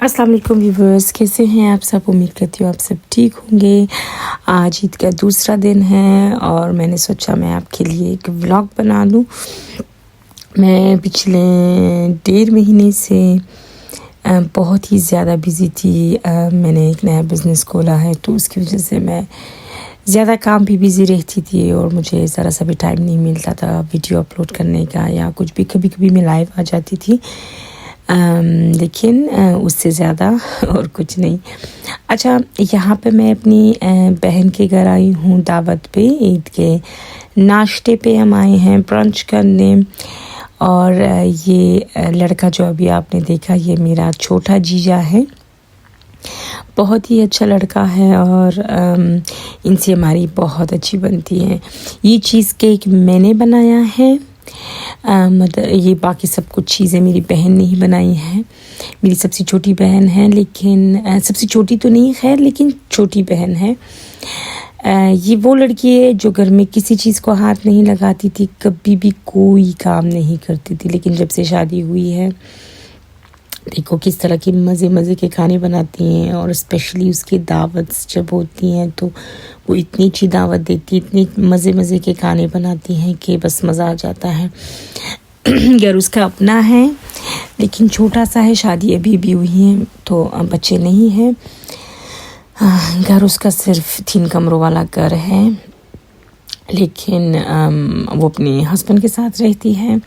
अस्सलाम वालेकुम व्यूवर्स, कैसे हैं आप सब। उम्मीद करती हूँ आप सब ठीक होंगे। आज ईद का दूसरा दिन है और मैंने सोचा मैं आपके लिए एक व्लॉग बना लूँ। मैं पिछले 1.5 महीने से बहुत ही ज़्यादा बिज़ी थी। मैंने एक नया बिज़नेस खोला है तो उसकी वजह से मैं ज़्यादा काम भी बिज़ी रहती थी और मुझे ज़रा सा भी टाइम नहीं मिलता था वीडियो अपलोड करने का या कुछ भी। कभी कभी मैं लाइव आ जाती थी, लेकिन उससे ज़्यादा और कुछ नहीं। अच्छा, यहाँ पे मैं अपनी बहन के घर आई हूँ दावत पे। ईद के नाश्ते पे हम आए हैं ब्रंच करने। और ये लड़का जो अभी आपने देखा, ये मेरा छोटा जीजा है। बहुत ही अच्छा लड़का है और इनसे हमारी बहुत अच्छी बनती है। ये चीज़ केक मैंने बनाया है, मतलब ये बाकी सब कुछ चीज़ें मेरी बहन ने ही बनाई हैं। मेरी सबसे छोटी बहन है, लेकिन सबसे छोटी तो नहीं खैर, लेकिन छोटी बहन है। ये वो लड़की है जो घर में किसी चीज़ को हाथ नहीं लगाती थी, कभी भी कोई काम नहीं करती थी। लेकिन जब से शादी हुई है, देखो किस तरह की मज़े मज़े के खाने बनाती हैं। और स्पेशली उसकी दावत जब होती हैं तो वो इतनी अच्छी दावत देती, इतनी मज़े मज़े के खाने बनाती हैं कि बस मज़ा आ जाता है। घर उसका अपना है लेकिन छोटा सा है, शादी अभी भी हुई है तो बच्चे नहीं हैं। घर उसका सिर्फ 3 कमरों वाला घर है, लेकिन वो अपने हस्बैंड के साथ रहती है।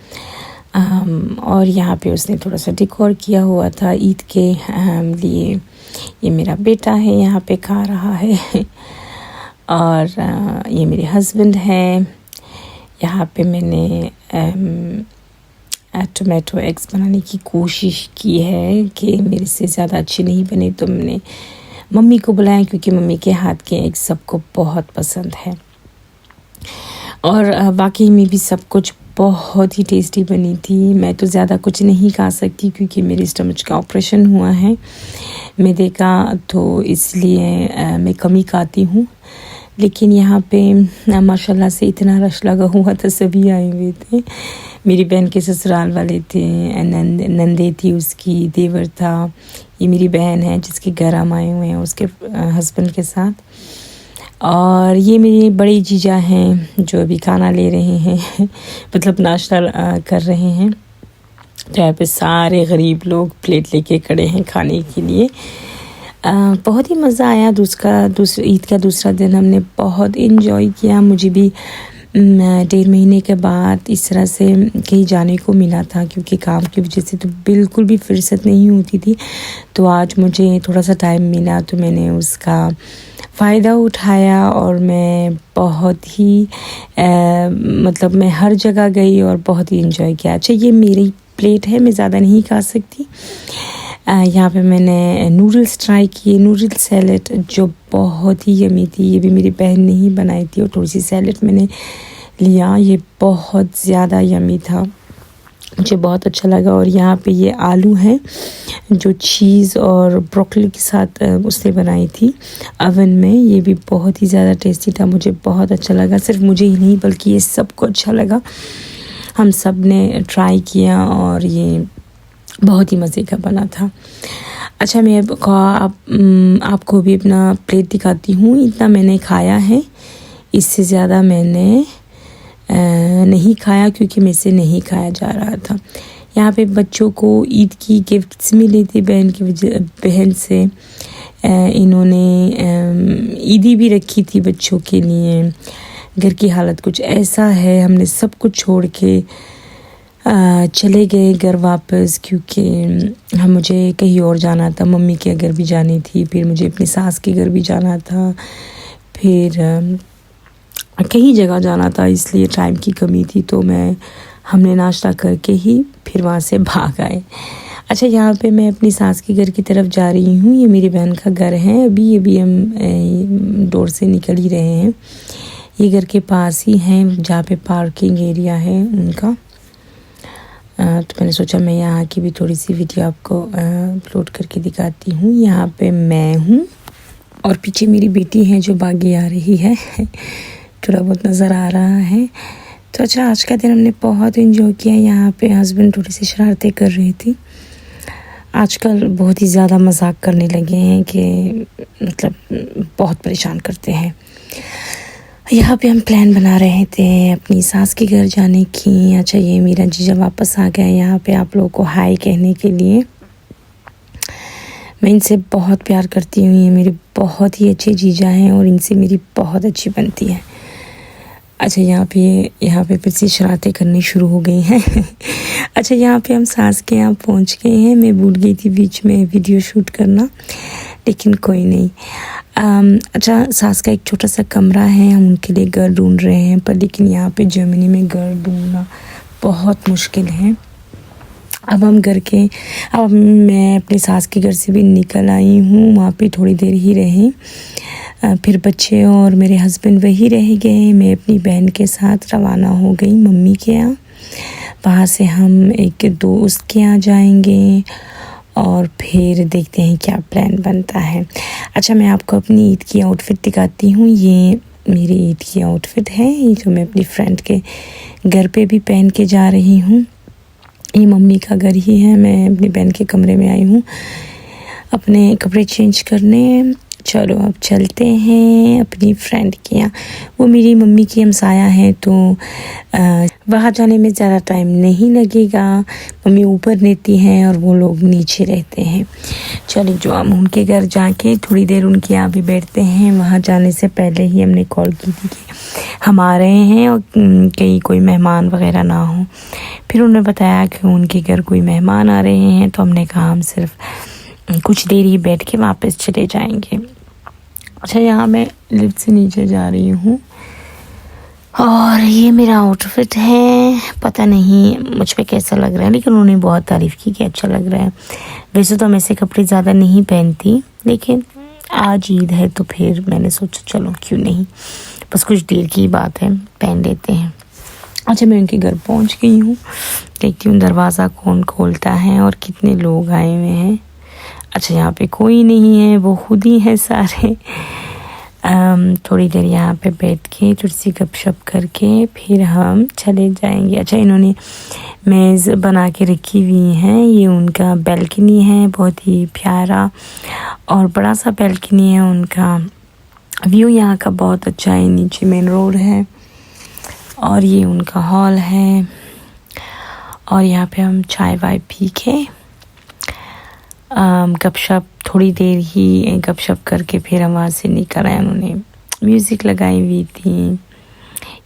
और यहाँ पे उसने थोड़ा सा डेकोर किया हुआ था ईद के लिए। ये मेरा बेटा है, यहाँ पे खा रहा है। और ये मेरे हस्बैंड हैं। यहाँ पे मैंने टोमेटो एग्स बनाने की कोशिश की है कि मेरे से ज़्यादा अच्छे नहीं बने, तो मैंने मम्मी को बुलाया क्योंकि मम्मी के हाथ के एग्स सबको बहुत पसंद है। और वाकई में भी सब कुछ बहुत ही टेस्टी बनी थी। मैं तो ज़्यादा कुछ नहीं खा सकती क्योंकि मेरे स्टमच का ऑपरेशन हुआ है मैदे का, तो इसलिए मैं कम ही खाती हूँ। लेकिन यहाँ पे माशाल्लाह से इतना रश लगा हुआ था, सभी आए हुए थे। मेरी बहन के ससुराल वाले थे, नंदे थी उसकी, देवर था। ये मेरी बहन है जिसके घर हम आए हुए हैं उसके हस्बैंड के साथ। और ये मेरे बड़े जीजा हैं जो अभी खाना ले रहे हैं मतलब नाश्ता कर रहे हैं। तो यहाँ पे सारे गरीब लोग प्लेट लेके खड़े हैं खाने के लिए। बहुत ही मज़ा आया। ईद का दूसरा दिन हमने बहुत इन्जॉय किया। मुझे भी 1.5 महीने के बाद इस तरह से कहीं जाने को मिला था, क्योंकि काम की वजह से तो बिल्कुल भी फुर्सत नहीं होती थी। तो आज मुझे थोड़ा सा टाइम मिला तो मैंने उसका फ़ायदा उठाया और मैं बहुत ही मतलब मैं हर जगह गई और बहुत ही इन्जॉय किया। अच्छा, ये मेरी प्लेट है, मैं ज़्यादा नहीं खा सकती। यहाँ पे मैंने नूडल्स ट्राई किए, नूडल सैलेड जो बहुत ही यमी थी। ये भी मेरी बहन ने ही बनाई थी। और थोड़ी सी सैलेड मैंने लिया, ये बहुत ज़्यादा यमी था, मुझे बहुत अच्छा लगा। और यहाँ पे ये आलू है जो चीज़ और ब्रोकली के साथ उसने बनाई थी अवन में। ये भी बहुत ही ज़्यादा टेस्टी था, मुझे बहुत अच्छा लगा। सिर्फ मुझे ही नहीं बल्कि ये सबको अच्छा लगा। हम सब ने ट्राई किया और ये बहुत ही मज़े का बना था। अच्छा, मैं आपको भी अपना प्लेट दिखाती हूँ। इतना मैंने खाया है, इससे ज़्यादा मैंने नहीं खाया क्योंकि मेरे से नहीं खाया जा रहा था। यहाँ पे बच्चों को ईद की गिफ्ट्स मिली थी बहन से। इन्होंने ईदी भी रखी थी बच्चों के लिए। घर की हालत कुछ ऐसा है, हमने सब कुछ छोड़ के चले गए घर वापस, क्योंकि मुझे कहीं और जाना था। मम्मी के घर भी जानी थी, फिर मुझे अपनी सास के घर भी जाना था, फिर कई जगह जाना था, इसलिए टाइम की कमी थी। तो हमने नाश्ता करके ही फिर वहाँ से भाग आए। अच्छा, यहाँ पे मैं अपनी सास के घर की तरफ जा रही हूँ। ये मेरी बहन का घर है। अभी हम डोर से निकल ही रहे हैं। ये घर के पास ही हैं जहाँ पे पार्किंग एरिया है उनका। तो मैंने सोचा मैं यहाँ की भी थोड़ी सी वीडियो आपको अपलोड करके दिखाती हूँ। यहाँ पे मैं हूँ और पीछे मेरी बेटी है जो भागी आ रही है थोड़ा बहुत नज़र आ रहा है। तो अच्छा, आज का दिन हमने बहुत एंजॉय किया। यहाँ पे हस्बैंड थोड़ी सी शरारतें कर रही थी आजकल बहुत ही ज़्यादा मजाक करने लगे हैं कि मतलब बहुत परेशान करते हैं। यहाँ पे हम प्लान बना रहे थे अपनी सास के घर जाने की। अच्छा, ये मेरा जीजा वापस आ गया यहाँ पे आप लोगों को हाय कहने के लिए। मैं इनसे बहुत प्यार करती हूँ, ये मेरे बहुत ही अच्छे जीजा हैं और इनसे मेरी बहुत अच्छी बनती है। अच्छा, यहाँ पे फिर से शरारतें करनी शुरू हो गई हैं। अच्छा, यहाँ पे हम सास के यहाँ पहुँच गए हैं। मैं भूल गई थी बीच में वीडियो शूट करना, लेकिन कोई नहीं। अच्छा, सास का एक छोटा सा कमरा है, हम उनके लिए घर ढूंढ रहे हैं, पर लेकिन यहाँ पे जर्मनी में घर ढूंढना बहुत मुश्किल है। अब मैं अपनी सास के घर से भी निकल आई हूँ। वहाँ पे थोड़ी देर ही रही, फिर बच्चे और मेरे हस्बैंड वही रह गए। मैं अपनी बहन के साथ रवाना हो गई मम्मी के यहाँ। वहाँ से हम एक दोस्त के यहाँ जाएंगे और फिर देखते हैं क्या प्लान बनता है। अच्छा, मैं आपको अपनी ईद की आउटफिट दिखाती हूँ। ये मेरी ईद की आउटफिट है, ये जो मैं अपनी फ्रेंड के घर पे भी पहन के जा रही हूँ। ये मम्मी का घर ही है। मैं अपनी बहन के कमरे में आई हूँ अपने कपड़े चेंज करने। चलो अब चलते हैं अपनी फ्रेंड के यहाँ। वो मेरी मम्मी की हमसाया है, तो वहाँ जाने में ज़्यादा टाइम नहीं लगेगा। मम्मी ऊपर रहती हैं और वो लोग नीचे रहते हैं। चलिए, जो हम उनके घर जाके थोड़ी देर उनके यहाँ भी बैठते हैं। वहाँ जाने से पहले ही हमने कॉल की थी कि हम आ रहे हैं और कहीं कोई मेहमान वगैरह ना हो। फिर उन्होंने बताया कि उनके घर कोई मेहमान आ रहे हैं, तो हमने कहा हम सिर्फ कुछ देर ही बैठ के वापस चले जाएंगे। अच्छा, यहाँ मैं लिफ्ट से नीचे जा रही हूँ और ये मेरा आउटफिट है। पता नहीं मुझ पे कैसा लग रहा है, लेकिन उन्होंने बहुत तारीफ़ की कि अच्छा लग रहा है। वैसे तो मैं ऐसे कपड़े ज़्यादा नहीं पहनती, लेकिन आज ईद है तो फिर मैंने सोचा चलो क्यों नहीं, बस कुछ देर की बात है, पहन लेते हैं। अच्छा, मैं उनके घर पहुँच गई हूँ। देखती हूँ दरवाज़ा कौन खोलता है और कितने लोग आए हुए हैं। अच्छा, यहाँ पे कोई नहीं है, वो खुद ही है सारे। थोड़ी देर यहाँ पे बैठ के थोड़ी सी गपशप करके फिर हम चले जाएंगे। अच्छा, इन्होंने मेज़ बना के रखी हुई है। ये उनका बैल्कनी है, बहुत ही प्यारा और बड़ा सा बैल्कनी है उनका। व्यू यहाँ का बहुत अच्छा है, नीचे मेन रोड है और ये उनका हॉल है। और यहाँ पे हम चाय वाय पी के गपशप थोड़ी देर ही गपशप करके फिर हम वहाँ से निकल आए। उन्होंने म्यूज़िक लगाई हुई थी,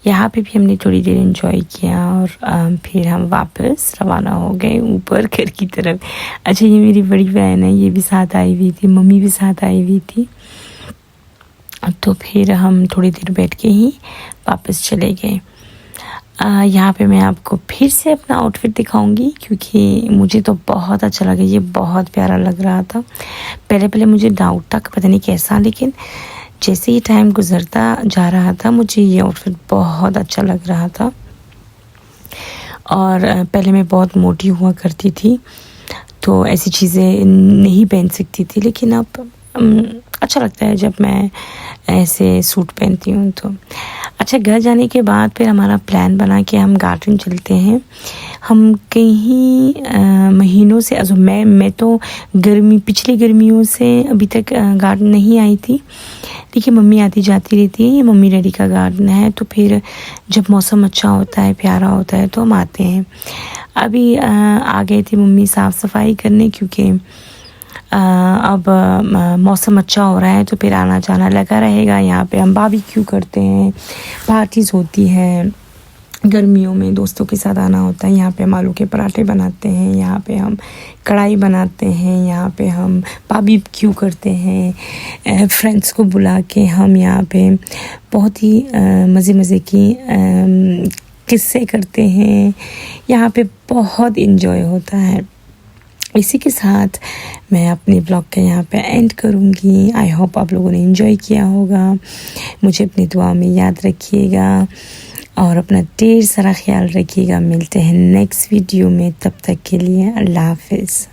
यहाँ पे भी हमने थोड़ी देर एंजॉय किया और फिर हम वापस रवाना हो गए ऊपर घर की तरफ। अच्छा, ये मेरी बड़ी बहन है, ये भी साथ आई हुई थी, मम्मी भी साथ आई हुई थी। तो फिर हम थोड़ी देर बैठ के ही वापस चले गए। यहाँ पे मैं आपको फिर से अपना आउटफिट दिखाऊंगी क्योंकि मुझे तो बहुत अच्छा लगा, ये बहुत प्यारा लग रहा था। पहले मुझे डाउट था कि पता नहीं कैसा, लेकिन जैसे ही टाइम गुजरता जा रहा था मुझे ये आउटफिट बहुत अच्छा लग रहा था। और पहले मैं बहुत मोटी हुआ करती थी तो ऐसी चीज़ें नहीं पहन सकती थी, लेकिन अब अच्छा लगता है जब मैं ऐसे सूट पहनती हूँ। तो अच्छा, घर जाने के बाद फिर हमारा प्लान बना कि हम गार्डन चलते हैं। हम कहीं महीनों से मैं तो पिछली गर्मियों से अभी तक गार्डन नहीं आई थी, लेकिन मम्मी आती जाती रहती है। ये मम्मी डैडी का गार्डन है, तो फिर जब मौसम अच्छा होता है, प्यारा होता है, तो हम आते हैं। अभी आ गई थी मम्मी साफ़ सफाई करने क्योंकि अब मौसम अच्छा हो रहा है, तो फिर आना जाना लगा रहेगा। यहाँ पे हम बारबेक्यू करते हैं, पार्टीज़ होती है गर्मियों में, दोस्तों के साथ आना होता है। यहाँ पे हम आलू के पराठे बनाते हैं, यहाँ पे हम कढ़ाई बनाते हैं, यहाँ पे हम बारबेक्यू करते हैं। फ्रेंड्स को बुला के हम यहाँ पे बहुत ही मज़े की किस्से करते हैं। यहाँ पे बहुत इन्जॉय होता है। इसी के साथ मैं अपने ब्लॉग का यहाँ पे एंड करूँगी। आई होप आप लोगों ने एंजॉय किया होगा। मुझे अपनी दुआ में याद रखिएगा और अपना ढेर सारा ख्याल रखिएगा। मिलते हैं नेक्स्ट वीडियो में, तब तक के लिए अल्लाह हाफिज़।